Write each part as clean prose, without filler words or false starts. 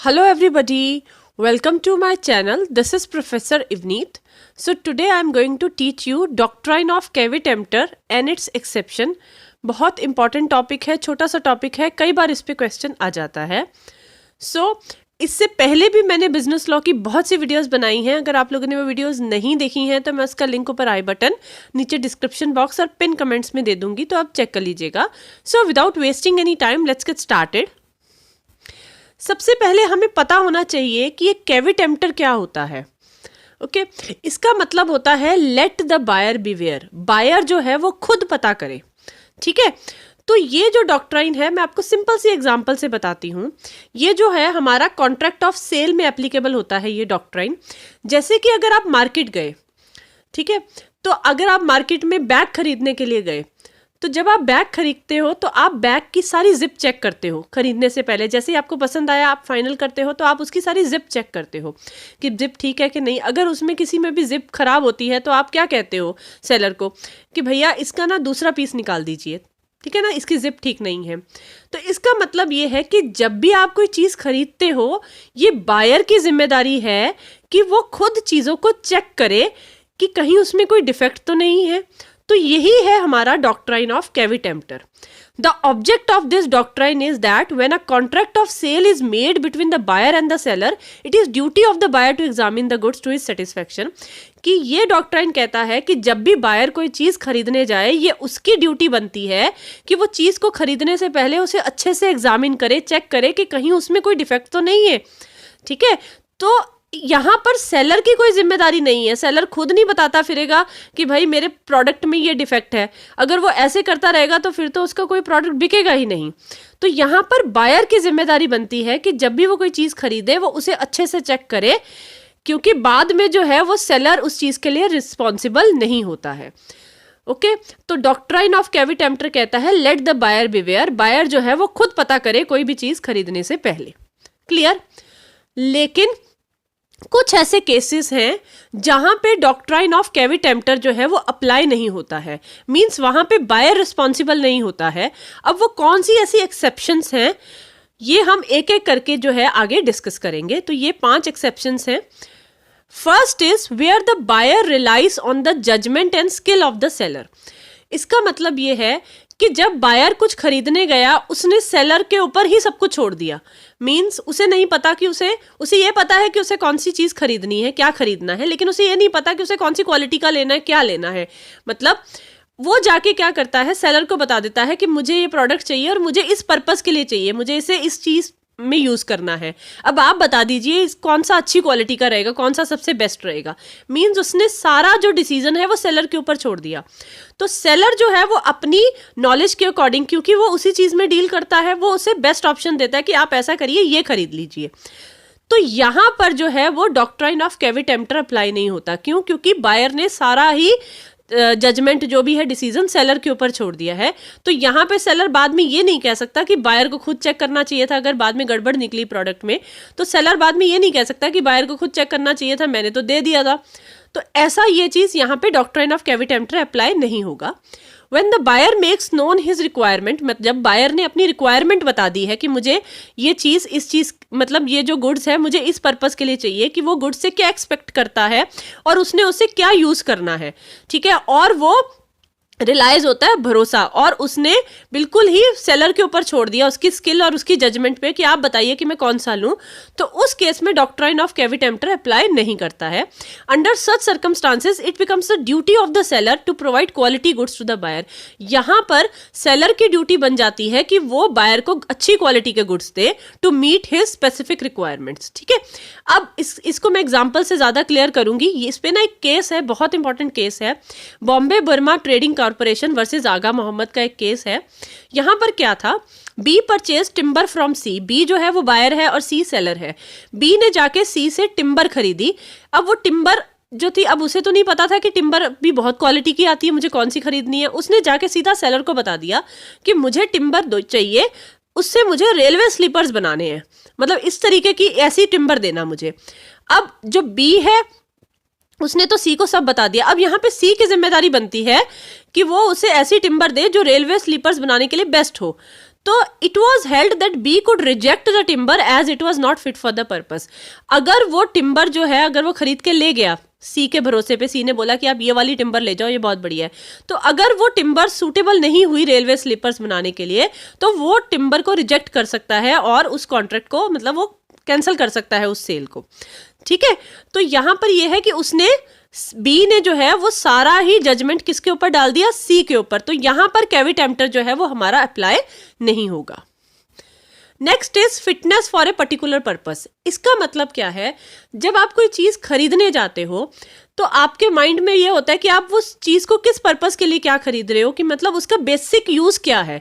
Hello everybody, welcome to my channel. This is Professor Ivneet. So today I am going to teach you doctrine of cavi-temptor and its exception. बहुत important topic है, छोटा सा topic है, कई बार इस पे question आ जाता है. So इससे पहले भी मैंने बिजनेस लॉ की बहुत सी वीडियोस बनाई हैं. अगर आप लोगों ने वो वीडियोस नहीं देखी हैं तो मैं उसका लिंक ऊपर आई बटन, नीचे डिस्क्रिप्शन बॉक्स और पिन कमेंट्स में दे दूंगी, तो आप चेक कर लीजिएगा. So without wasting any time let's get started. सबसे पहले हमें पता होना चाहिए कि ये कैवी-टेम्पटर क्या होता है. ओके, इसका मतलब होता है let the buyer beware. Buyer जो है वो खुद पता करे. ठीक है, तो ये जो डॉक्ट्राइन है मैं आपको सिंपल सी एग्जांपल से बताती हूँ. ये जो है हमारा कॉन्ट्रैक्ट ऑफ सेल में एप्लीकेबल होता है ये डॉक्ट्राइन. जैसे कि अगर आप मार्केट गए, ठीक है, तो अगर आप मार्केट में बैग खरीदने के लिए गए, तो जब आप बैग खरीदते हो तो आप बैग की सारी जिप चेक करते हो खरीदने से पहले. जैसे ही आपको पसंद आया आप फाइनल करते हो तो आप उसकी सारी जिप चेक करते हो कि जिप ठीक है कि नहीं. अगर उसमें किसी में भी जिप खराब होती है तो आप क्या कहते हो सेलर को कि भैया इसका ना दूसरा पीस निकाल दीजिए, ठीक है ना, इसकी जिप ठीक नहीं है. तो इसका मतलब ये है कि जब भी आप कोई चीज़ खरीदते हो, ये बायर की जिम्मेदारी है कि वो खुद चीज़ों को चेक करे कि कहीं उसमें कोई डिफेक्ट तो नहीं है. तो यही है हमारा doctrine of caveat emptor. The object of this doctrine is that when a contract of sale is made between the buyer and the seller, it is duty of the buyer to examine the goods to his satisfaction. कि ये doctrine कहता है कि जब भी buyer कोई चीज़ खरीदने जाए, ये उसकी ड्यूटी बनती है कि वो चीज़ को खरीदने से पहले उसे अच्छे से एग्जामिन करे, चेक करे कि कहीं उसमें कोई डिफेक्ट तो नहीं है. ठीक है, तो यहाँ पर सेलर की कोई जिम्मेदारी नहीं है. सेलर खुद नहीं बताता फिरेगा कि भाई मेरे प्रोडक्ट में ये डिफेक्ट है. अगर वो ऐसे करता रहेगा तो फिर तो उसका कोई प्रोडक्ट बिकेगा ही नहीं. तो यहाँ पर बायर की जिम्मेदारी बनती है कि जब भी वो कोई चीज़ खरीदे वो उसे अच्छे से चेक करे, क्योंकि बाद में जो है वो सेलर उस चीज़ के लिए रिस्पॉन्सिबल नहीं होता है. ओके, तो डॉक्ट्राइन ऑफ कैवी-टेम्पटर कहता है let the buyer beware. Buyer जो है वो खुद पता करे कोई भी चीज़ खरीदने से पहले. क्लियर? लेकिन कुछ ऐसे केसेस हैं जहां पे डॉक्ट्राइन ऑफ कैवी-टेम्पटर जो है वो अप्लाई नहीं होता है. मींस वहां पे बायर रिस्पॉन्सिबल नहीं होता है. अब वो कौन सी ऐसी एक्सेप्शंस हैं, ये हम एक एक करके जो है आगे डिस्कस करेंगे. तो ये 5 एक्सेप्शंस हैं. First is where the buyer relies on the judgement and skill of the seller. इसका मतलब ये है कि जब बायर कुछ खरीदने गया उसने सेलर के ऊपर ही सब कुछ छोड़ दिया. मींस उसे नहीं पता कि उसे ये पता है कि उसे कौन सी चीज़ खरीदनी है, क्या खरीदना है, लेकिन उसे ये नहीं पता कि उसे कौन सी क्वालिटी का लेना है, क्या लेना है. मतलब वो जाके क्या करता है, सेलर को बता देता है कि मुझे ये प्रोडक्ट चाहिए और मुझे इस पर्पस के लिए चाहिए, मुझे इसे इस चीज़ में यूज़ करना है. अब आप बता दीजिए कौन सा अच्छी क्वालिटी का रहेगा, कौन सा सबसे बेस्ट रहेगा. मींस उसने सारा जो डिसीजन है वो सेलर के ऊपर छोड़ दिया. तो सेलर जो है वो अपनी नॉलेज के अकॉर्डिंग, क्योंकि वो उसी चीज़ में डील करता है, वो उसे बेस्ट ऑप्शन देता है कि आप ऐसा करिए, ये खरीद लीजिए. तो यहाँ पर जो है वो डॉक्ट्राइन ऑफ कैवी-टेम्पटर अप्लाई नहीं होता. क्यों? क्योंकि बायर ने सारा ही जजमेंट जो भी है डिसीजन सेलर के ऊपर छोड़ दिया है. तो यहाँ पे सेलर बाद में ये नहीं कह सकता कि बायर को खुद चेक करना चाहिए था. अगर बाद में गड़बड़ निकली प्रोडक्ट में तो सेलर बाद में ये नहीं कह सकता कि बायर को खुद चेक करना चाहिए था, मैंने तो दे दिया था. तो ऐसा ये चीज़ यहाँ पे डॉक्ट्राइन ऑफ कैवी-टेम्पटर अप्लाई नहीं होगा. When the buyer makes known his requirement, मतलब जब बायर ने अपनी रिक्वायरमेंट बता दी है कि मुझे ये चीज़, इस चीज़, मतलब ये जो गुड्स है मुझे इस पर्पस के लिए चाहिए, कि वो गुड्स से क्या एक्सपेक्ट करता है और उसने उससे क्या यूज़ करना है. ठीक है, और वो रिलाइज होता है भरोसा, और उसने बिल्कुल ही सेलर के ऊपर छोड़ दिया उसकी स्किल और उसकी जजमेंट पे कि आप बताइए कि मैं कौन सा लूँ. तो उस केस में डॉक्ट्राइन ऑफ कैवी-टेम्पटर अप्लाई नहीं करता है. Under such circumstances it becomes the duty of the seller to provide quality goods to the buyer. यहाँ पर सेलर की ड्यूटी बन जाती है कि वो बायर को अच्छी क्वालिटी के गुड्स दे to meet his specific requirements. ठीक है, अब इसको मैं एग्जाम्पल से ज़्यादा क्लियर करूंगी. इस पे ना एक केस है, बहुत इंपॉर्टेंट केस है, Bombay Burma trading corporation versus Agha Mohammad का एक केस है. यहाँ पर क्या था, B purchase timber from C. B जो है वो बायर है और सी सेलर है. बी ने जाके सी से टिम्बर खरीदी. अब वो टिम्बर जो थी, अब उसे तो नहीं पता था कि टिम्बर भी बहुत क्वालिटी की आती है, मुझे कौन सी खरीदनी है. उसने जाके सीधा सेलर को बता दिया कि मुझे टिम्बर चाहिए, उससे मुझे रेलवे स्लीपर्स बनाने हैं, मतलब इस तरीके की ऐसी टिम्बर देना मुझे. अब जो बी है उसने तो सी को सब बता दिया. अब यहाँ पे सी की जिम्मेदारी बनती है कि वो उसे ऐसी टिम्बर दे जो रेलवे स्लीपर्स बनाने के लिए बेस्ट हो. तो it was held that B could reject the timber as it was not fit for the purpose. अगर वो टिम्बर जो है अगर वो खरीद के ले गया सी के भरोसे पे, सी ने बोला कि आप ये वाली टिम्बर ले जाओ, ये बहुत बढ़िया है, तो अगर वो टिम्बर सूटेबल नहीं हुई रेलवे स्लीपर्स बनाने के लिए, तो वो टिम्बर को रिजेक्ट कर सकता है और उस कॉन्ट्रैक्ट को मतलब वो कैंसिल कर सकता है उस सेल को। ठीक है, तो यहां पर ये है कि उसने बी ने जो है वो सारा ही जजमेंट किसके ऊपर डाल दिया, सी के ऊपर, तो यहां पर कैविटेम्प्टर जो है वो हमारा अप्लाई नहीं होगा। Next is fitness for a particular purpose. इसका मतलब क्या है, जब आप कोई चीज खरीदने जाते हो तो आपके माइंड में ये होता है कि आप उस चीज को किस पर्पस के लिए क्या खरीद रहे हो, कि मतलब उसका बेसिक यूज क्या है।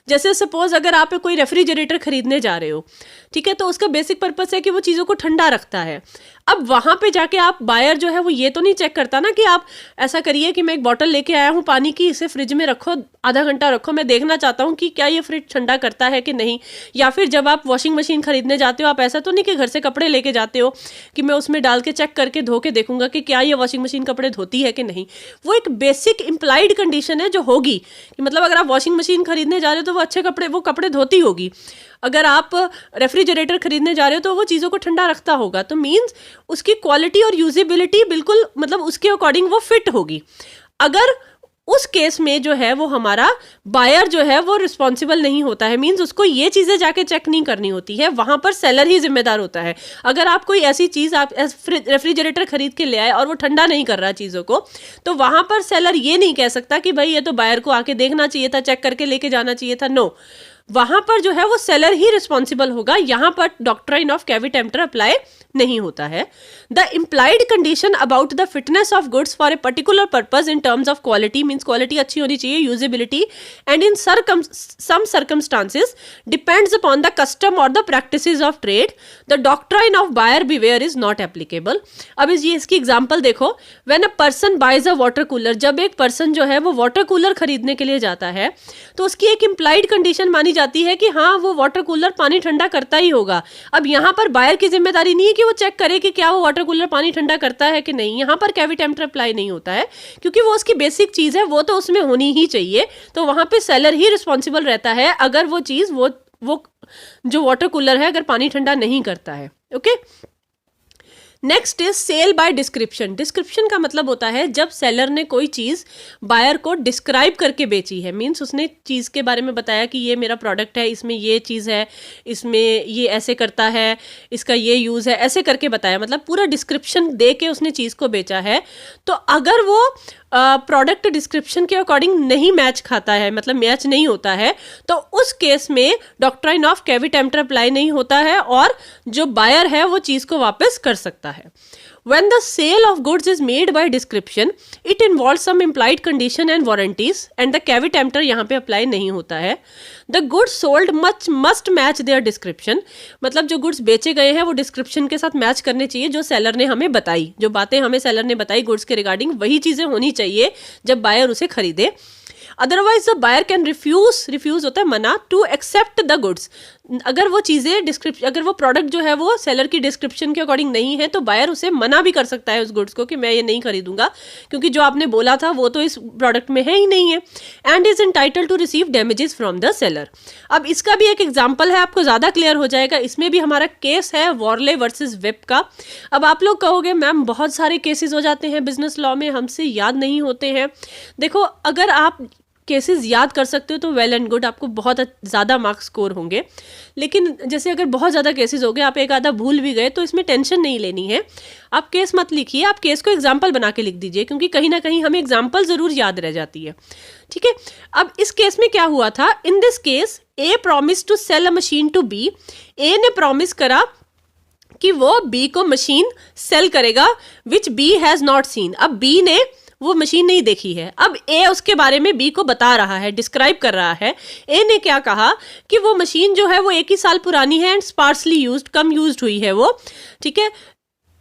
जैसे सपोज अगर आप कोई रेफ्रिजरेटर खरीदने जा रहे हो, ठीक है, तो उसका बेसिक पर्पस है कि वो चीज़ों को ठंडा रखता है। अब वहाँ पे जाके आप बायर जो है वो ये तो नहीं चेक करता ना कि आप ऐसा करिए कि मैं एक बॉटल लेके आया हूँ पानी की, इसे फ्रिज में रखो, आधा घंटा रखो, मैं देखना चाहता हूँ कि क्या ये फ्रिज ठंडा करता है कि नहीं। या फिर जब आप वॉशिंग मशीन खरीदने जाते हो, आप ऐसा तो नहीं कि घर से कपड़े लेके जाते हो कि मैं उसमें डाल के चेक करके धो के देखूंगा कि क्या ये वॉशिंग मशीन कपड़े धोती है कि नहीं। वो एक बेसिक इम्प्लाइड कंडीशन है जो होगी कि मतलब अगर आप वॉशिंग मशीन खरीदने जा रहे हो तो वो अच्छे कपड़े, वो कपड़े धोती होगी। अगर आप रेफ्रिजरेटर खरीदने जा रहे हो तो वो चीज़ों को ठंडा रखता होगा, तो मीन्स उसकी क्वालिटी और यूजेबिलिटी बिल्कुल मतलब उसके अकॉर्डिंग वो फिट होगी। अगर उस केस में जो है वो हमारा बायर जो है वो रिस्पॉन्सिबल नहीं होता है, मीन्स उसको ये चीज़ें जाके चेक नहीं करनी होती है, वहाँ पर सेलर ही जिम्मेदार होता है। अगर आप कोई ऐसी चीज़ आप रेफ्रिजरेटर खरीद के ले आए और वो ठंडा नहीं कर रहा चीज़ों को, तो वहाँ पर सेलर ये नहीं कह सकता कि भाई ये तो बायर को आके देखना चाहिए था, चेक करके लेके जाना चाहिए था। नो, वहां पर जो है वो सेलर ही रिस्पॉन्सिबल होगा। यहां पर डॉक्ट्राइन ऑफ कैविटेम्प्टर अप्लाई नहीं होता है। The implied condition about the fitness of goods for a particular purpose in terms of quality, means quality अच्छी होनी चाहिए, usability, and in some circumstances depends upon the custom और the practices of trade. The doctrine of buyer beware is not applicable. अब इसकी example देखो, when a person buys a water cooler, जब एक person जो है वो वाटर कूलर खरीदने के लिए जाता है तो उसकी एक इम्प्लाइड कंडीशन मानी जाती है कि हाँ वो वाटर कूलर पानी ठंडा करता ही होगा। अब यहाँ पर बायर की जिम्मेदारी नहीं है कि वो चेक करे कि क्या वो वाटर कूलर पानी ठंडा करता है कि नहीं। यहाँ पर कैविटेम्प्टर अप्लाई नहीं होता है क्योंकि वो उसकी बेसिक चीज है, वो तो उसमें होनी ही चाहिए। तो वहां पे सेलर ही रिस्पॉन्सिबल रहता है अगर वो चीज वो जो वाटर कूलर है अगर पानी ठंडा नहीं करता है। Okay, next is sale by description. Description का मतलब होता है जब सेलर ने कोई चीज़ बायर को डिस्क्राइब करके बेची है, मीन्स उसने चीज़ के बारे में बताया कि ये मेरा प्रोडक्ट है, इसमें ये चीज़ है, इसमें ये ऐसे करता है, इसका ये यूज़ है, ऐसे करके बताया, मतलब पूरा डिस्क्रिप्शन दे के उसने चीज़ को बेचा है। तो अगर वो प्रोडक्ट डिस्क्रिप्शन के अकॉर्डिंग नहीं मैच खाता है, मतलब मैच नहीं होता है, तो उस केस में डॉक्ट्राइन ऑफ कैविटेम्प्टर अप्लाई नहीं होता है और जो बायर है वो चीज़ को वापस कर सकता है। When the sale of goods is made by description, it involves some implied condition and warranties, and the कैविटेम्प्टर यहाँ पे अप्लाई नहीं होता है। The goods sold must match their description, मतलब जो गुड्स बेचे गए हैं वो डिस्क्रिप्शन के साथ मैच करने चाहिए जो सेलर ने हमें बताई, जो बातें हमें सेलर ने बताई गुड्स के रिगार्डिंग, वही चीज़ें होनी चाहिए जब बायर उसे खरीदे। Otherwise the buyer can refuse होता है मना, टू एक्सेप्ट द गुड्स। अगर वो चीज़ें डिस्क्रिप्शन, अगर वो प्रोडक्ट जो है वो सेलर की डिस्क्रिप्शन के अकॉर्डिंग नहीं है तो बायर उसे मना भी कर सकता है उस गुड्स को कि मैं ये नहीं खरीदूंगा क्योंकि जो आपने बोला था वो तो इस प्रोडक्ट में है ही नहीं है, and is entitle to receive damages from the seller. अब इसका भी एक एग्जाम्पल है, आपको ज़्यादा क्लियर हो जाएगा। इसमें भी हमारा केस है वॉर्ले वर्सेज वेब का। अब आप लोग कहोगे मैम बहुत सारे केसेस हो जाते हैं बिजनेस लॉ में, हमसे याद नहीं होते हैं। देखो, अगर आप केसेस याद कर सकते हो तो वेल एंड गुड, आपको बहुत ज़्यादा मार्क्स स्कोर होंगे। लेकिन जैसे अगर बहुत ज़्यादा केसेस हो गए, आप एक आधा भूल भी गए, तो इसमें टेंशन नहीं लेनी है। आप केस मत लिखिए, आप केस को एग्जाम्पल बना के लिख दीजिए क्योंकि कहीं ना कहीं हमें एग्जाम्पल ज़रूर याद रह जाती है। ठीक है, अब इस केस में क्या हुआ था, in this case A promise to sell a machine to B. A ने प्रॉमिस करा कि वो बी को मशीन सेल करेगा विच बी हैज़ नॉट सीन। अब बी ने वो मशीन नहीं देखी है। अब ए उसके बारे में बी को बता रहा है, डिस्क्राइब कर रहा है। ए ने क्या कहा कि वो मशीन जो है वो 1 ही साल पुरानी है and sparsely used, come used हुई है वो। ठीक है,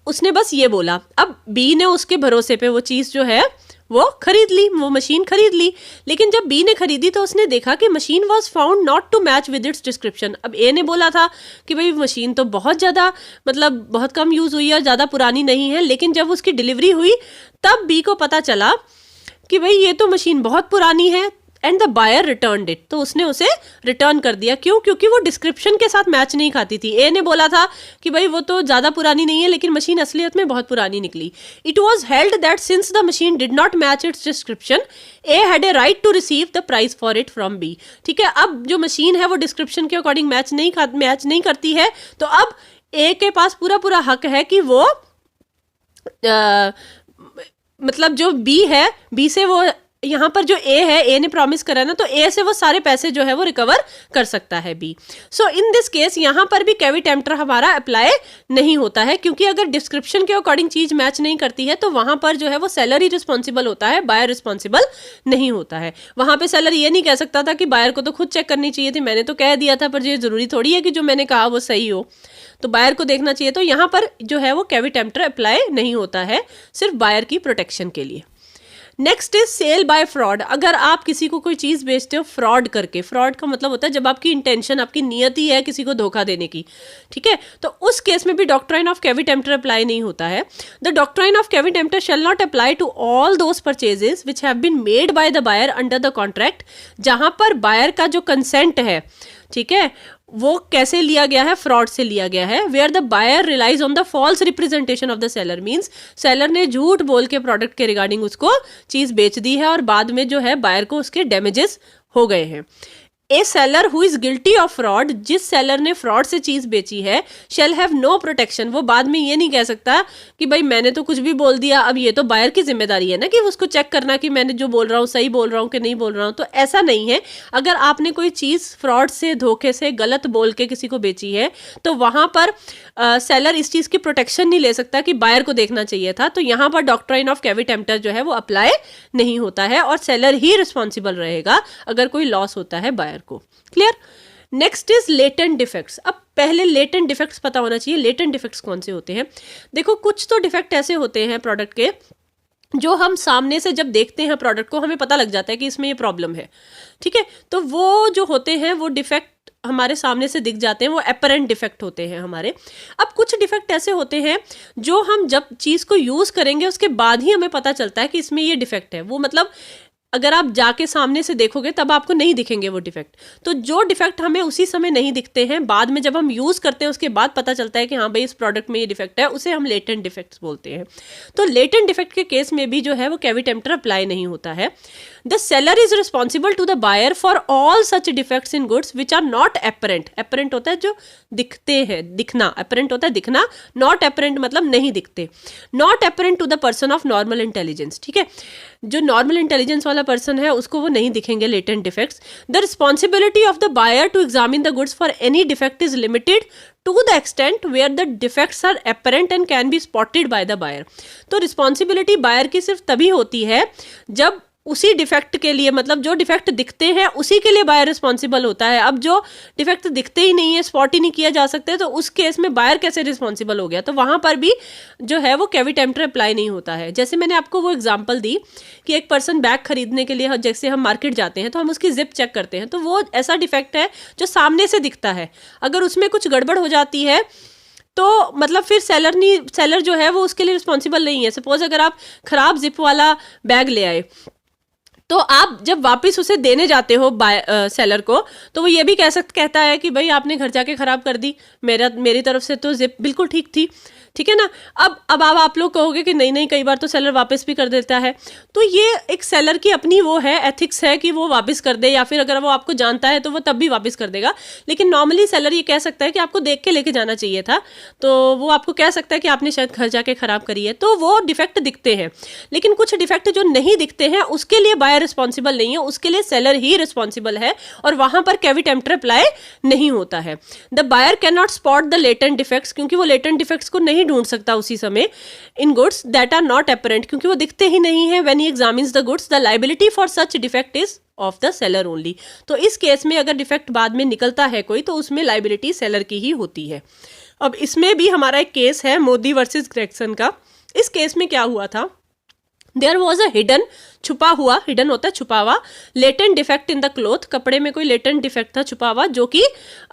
उसने बस ये बोला। अब बी ने उसके भरोसे पे वो चीज़ जो है वो खरीद ली, वो मशीन खरीद ली। लेकिन जब बी ने खरीदी तो उसने देखा कि machine was found not to match with its description. अब ए ने बोला था कि भाई मशीन तो बहुत ज़्यादा, मतलब बहुत कम यूज़ हुई है, ज़्यादा पुरानी नहीं है। लेकिन जब उसकी डिलीवरी हुई तब बी को पता चला कि भाई ये तो मशीन बहुत पुरानी है। And the buyer returned it, तो उसने उसे रिटर्न कर दिया। क्यों? क्योंकि वो डिस्क्रिप्शन के साथ मैच नहीं खाती थी। ए ने बोला था कि भाई वो तो ज़्यादा पुरानी नहीं है, लेकिन मशीन असलियत में बहुत पुरानी निकली। It was held that since the machine did not match its description, A had a right to receive the price for it from B. ठीक है, अब जो मशीन है वो डिस्क्रिप्शन के अकॉर्डिंग मैच नहीं करती है, तो अब ए के पास पूरा हक है कि वो मतलब जो बी है, बी से वो यहाँ पर जो ए है, ए ने प्रॉमिस करा ना, तो ए से वो सारे पैसे जो है वो रिकवर कर सकता है B. So in this case यहाँ पर भी कैविट एम्प्टर हमारा अप्लाई नहीं होता है, क्योंकि अगर डिस्क्रिप्शन के अकॉर्डिंग चीज मैच नहीं करती है तो वहां पर जो है वो सेलर ही रिस्पॉन्सिबल होता है, बायर रिस्पॉन्सिबल नहीं होता है। वहां पे सेलर ये नहीं कह सकता था कि बायर को तो खुद चेक करनी चाहिए थी, मैंने तो कह दिया था, पर ये जरूरी थोड़ी है कि जो मैंने कहा वो सही हो, तो बायर को देखना चाहिए। तो यहाँ पर जो है वो कैविट एम्प्टर अप्लाई नहीं होता है, सिर्फ बायर की प्रोटेक्शन के लिए। Next is sale by fraud. अगर आप किसी को कोई चीज़ बेचते हो फ्रॉड करके, फ्रॉड का मतलब होता है जब आपकी इंटेंशन, आपकी नियति है किसी को धोखा देने की, ठीक है, तो उस केस में भी doctrine of caveat emptor apply नहीं होता है। The doctrine of caveat emptor shall not apply to all those purchases which have been made by the buyer under the contract, जहां पर बायर का जो कंसेंट है, ठीक है, वो कैसे लिया गया है? फ्रॉड से लिया गया है। Where the buyer relies on the false representation of the seller, means seller ने झूठ बोल के प्रोडक्ट के रिगार्डिंग उसको चीज बेच दी है और बाद में जो है बायर को उसके डैमेजेस हो गए हैं। A seller who is guilty of fraud, जिस सेलर ने फ्रॉड से चीज बेची है, शेल हैव नो प्रोटेक्शन, वो बाद में ये नहीं कह सकता कि भाई मैंने तो कुछ भी बोल दिया, अब ये तो बायर की जिम्मेदारी है ना कि उसको चेक करना कि मैंने जो बोल रहा हूँ सही बोल रहा हूँ कि नहीं बोल रहा हूँ। तो ऐसा नहीं है। अगर आपने कोई चीज फ्रॉड से, धोखे से, गलत बोल के किसी को बेची है, तो वहां पर सेलर इस चीज की प्रोटेक्शन नहीं ले सकता कि बायर को देखना चाहिए था। तो यहाँ पर डॉक्ट्राइन ऑफ कैविट एम्प्टर जो है वो अप्लाई नहीं होता है और सेलर ही रिस्पॉन्सिबल रहेगा अगर कोई लॉस होता है बायर को। Clear? Next is latent defects. अब पहले लेटेंट डिफेक्ट्स पता होना चाहिए। लेटेंट डिफेक्ट्स कौन से होते हैं? देखो, कुछ तो डिफेक्ट ऐसे होते हैं प्रोडक्ट के जो हम सामने से जब देखते हैं प्रोडक्ट को हमें पता लग जाता है कि इसमें ये प्रॉब्लम है, ठीक है, तो वो जो होते हैं वो डिफेक्ट हमारे सामने से दिख जाते हैं, वो अपरेंट डिफेक्ट होते हैं हमारे। अब कुछ डिफेक्ट ऐसे होते हैं जो हम जब चीज़ को यूज़ करेंगे उसके बाद ही हमें पता चलता है कि इसमें ये डिफेक्ट है। वो मतलब अगर आप जाके सामने से देखोगे तब आपको नहीं दिखेंगे वो डिफेक्ट। तो जो डिफेक्ट हमें उसी समय नहीं दिखते हैं, बाद में जब हम यूज़ करते हैं उसके बाद पता चलता है कि हाँ भाई इस प्रोडक्ट में ये डिफेक्ट है, उसे हम लेटेंट डिफेक्ट्स बोलते हैं। तो लेटेंट डिफेक्ट के केस में भी जो है वो कैविट एम्प्टर अप्लाई नहीं होता है। The seller is responsible to the buyer for all such defects in goods which are not apparent. Apparent होता है जो दिखते हैं, दिखना। एपरेंट होता है दिखना, नॉट एपरेंट मतलब नहीं दिखते। Not apparent to the person of normal intelligence, ठीक है, जो नॉर्मल इंटेलिजेंस वाला पर्सन है उसको वो नहीं दिखेंगे latent defects. The responsibility of the buyer to examine the goods for any defect is limited to the extent where the defects are apparent and can be spotted by the buyer। तो responsibility buyer की सिर्फ तभी होती है जब उसी defect के लिए, मतलब जो डिफेक्ट दिखते हैं उसी के लिए बायर रिस्पॉन्सिबल होता है। अब जो डिफेक्ट दिखते ही नहीं है, स्पॉट ही नहीं किया जा सकते, तो उस केस में बायर कैसे रिस्पॉन्सिबल हो गया? तो वहां पर भी जो है वो कैविट एम्प्टर अप्लाई नहीं होता है। जैसे मैंने आपको वो एग्जांपल दी कि एक पर्सन बैग खरीदने के लिए, जैसे हम मार्केट जाते हैं तो हम उसकी जिप चेक करते हैं, तो वो ऐसा डिफेक्ट है जो सामने से दिखता है। अगर उसमें कुछ गड़बड़ हो जाती है तो मतलब फिर सेलर जो है वो उसके लिए रिस्पॉन्सिबल नहीं है। सपोज अगर आप खराब जिप वाला बैग ले आए, तो आप जब वापस उसे देने जाते हो सेलर को, तो वो ये भी कहता है कि भाई आपने घर जाके खराब कर दी, मेरी तरफ से तो जिप बिल्कुल ठीक थी, ठीक है ना। अब आप लोग कहोगे कि नहीं, कई बार तो सेलर वापस भी कर देता है। तो ये एक सेलर की अपनी वो है, एथिक्स है कि वो वापस कर दे, या फिर अगर वो आपको जानता है तो वो तब भी वापस कर देगा। लेकिन नॉर्मली सेलर ये कह सकता है कि आपको देख के लेके जाना चाहिए था, तो वो आपको कह सकता है कि आपने शायद घर जाके खराब करी है। तो वो डिफेक्ट दिखते हैं, लेकिन कुछ डिफेक्ट जो नहीं दिखते हैं उसके लिए बायर रिस्पॉन्सिबल नहीं है, उसके लिए सेलर ही रिस्पॉन्सिबल है, और वहां पर कैविट एम्प्टर अप्लाई नहीं होता है। The buyer can not spot the latent defects, क्योंकि वो लेटेंट डिफेक्ट्स को नहीं ढूंढ सकता उसी समय, in goods that are not apparent, क्योंकि वो दिखते ही नहीं है। When he examines the goods, the liability for such defect is of the seller only. तो इस केस में अगर डिफेक्ट बाद में निकलता है कोई, तो उसमें लायबिलिटी सेलर की ही होती है। अब इसमें भी हमारा एक केस है मोदी वर्सेस ग्रेगसन का। इस केस में क्या हुआ था देयर वॉज अ हिडन, छुपा हुआ, हिडन होता है छुपा हुआ, latent defect in the cloth, कपड़े में कोई लेटेंट डिफेक्ट था छुपा हुआ, जो कि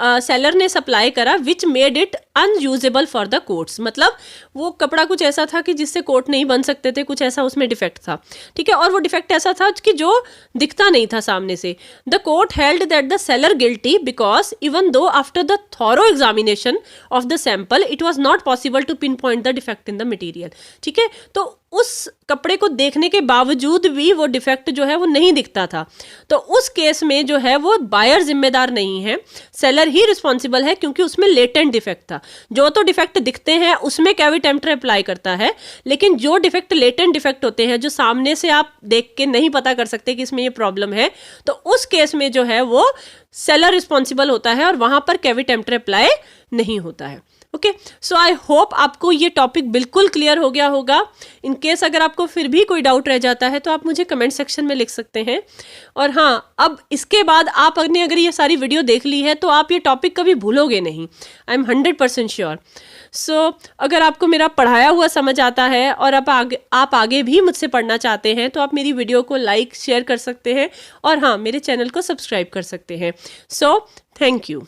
सेलर ने सप्लाई करा, which made it unusable for the quotes. मतलब वो कपड़ा कुछ ऐसा था कि जिससे कोट नहीं बन सकते थे, कुछ ऐसा उसमें डिफेक्ट था, ठीक है। और वो डिफेक्ट ऐसा था कि जो दिखता नहीं था सामने से। The court held that the seller guilty because even though after the thorough examination of the sample it was not possible to pin point the defect in the material, ठीक है। तो उस कपड़े को देखने के बावजूद भी वो डिफेक्ट जो है वो नहीं दिखता था। तो उस केस में जो है वो बायर जिम्मेदार नहीं है, सेलर ही रिस्पॉन्सिबल है, क्योंकि उसमें लेटेंट डिफेक्ट था। जो तो डिफेक्ट दिखते हैं उसमें कैविटेम्प्टर अप्लाई करता है, लेकिन जो डिफेक्ट लेटेंट डिफेक्ट होते हैं, जो सामने से आप देख के नहीं पता कर सकते कि इसमें ये प्रॉब्लम है, तो उस केस में जो है वो सेलर रिस्पॉन्सिबल होता है और वहां पर कैविटेम्प्टर अप्लाई नहीं होता है। ओके, सो आई होप आपको ये टॉपिक बिल्कुल क्लियर हो गया होगा। इन केस अगर आपको फिर भी कोई डाउट रह जाता है तो आप मुझे कमेंट सेक्शन में लिख सकते हैं। और हाँ, अब इसके बाद आपने अगर ये सारी वीडियो देख ली है तो आप ये टॉपिक कभी भूलोगे नहीं, आई एम 100% श्योर। सो अगर आपको मेरा पढ़ाया हुआ समझ आता है और आप आगे भी मुझसे पढ़ना चाहते हैं तो आप मेरी वीडियो को लाइक शेयर कर सकते हैं और हाँ, मेरे चैनल को सब्सक्राइब कर सकते हैं। So thank you.